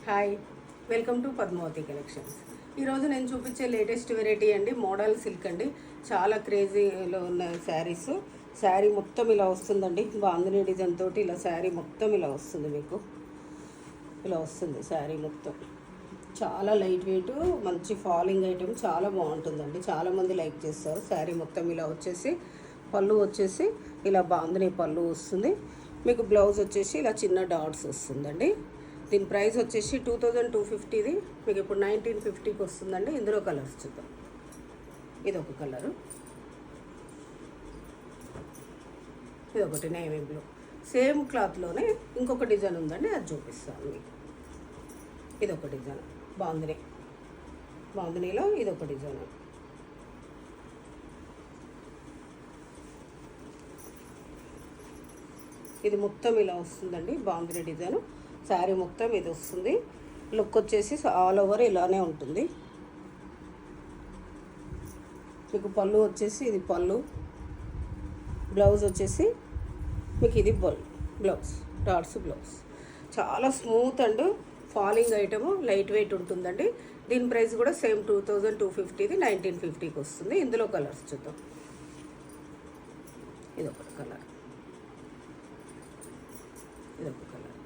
Hi, welcome to Padmavathi collections. ఈరోజు నేను చూపించే లేటెస్ట్ వెరైటీ అండి, మోడల్ సిల్క్ అండి. చాలా క్రేజీలో ఉన్న శారీస్. శారీ మొత్తం ఇలా వస్తుందండి, బాందిని డిజైన్ తోటి ఇలా శారీ మొత్తం ఇలా వస్తుంది. మీకు ఇలా వస్తుంది శారీ మొత్తం. చాలా లైట్ వెయిట్, మంచి ఫాలింగ్ ఐటమ్, చాలా బాగుంటుందండి. చాలామంది లైక్ చేస్తారు. శారీ మొత్తం ఇలా వచ్చేసి పళ్ళు వచ్చేసి ఇలా బాందిని పళ్ళు వస్తుంది. మీకు బ్లౌజ్ వచ్చేసి ఇలా చిన్న డాట్స్ వస్తుందండి. దీని ప్రైస్ వచ్చేసి 2250. మీకు ఇప్పుడు 1950కి వస్తుందండి. ఇందులో కలర్స్ చూద్దాం. ఇది ఒక కలరు, ఇది ఒకటి నేవీ బ్లూ. సేమ్ క్లాత్లోనే ఇంకొక డిజైన్ ఉందండి, అది చూపిస్తాను మీకు. ఇది ఒక డిజైన్ బాందినీలో ఇది ఒక డిజైన్. ఇది మొత్తం ఇలా వస్తుందండి, బాందిని డిజైన్. శారీ మొత్తం ఇది వస్తుంది. లుక్ వచ్చేసి ఆల్ ఓవర్ ఇలానే ఉంటుంది. మీకు పళ్ళు వచ్చేసి ఇది పళ్ళు, బ్లౌజ్ వచ్చేసి మీకు ఇది బ్లౌజ్ డాట్స్ బ్లౌజ్. చాలా smooth and falling item, light weight ఉంటుందండి. దీని ప్రైస్ కూడా సేమ్ 2250. 1950కి వస్తుంది. ఇందులో కలర్స్ చూద్దాం. ఇది ఒక కలర్, ఇది ఒక కలర్.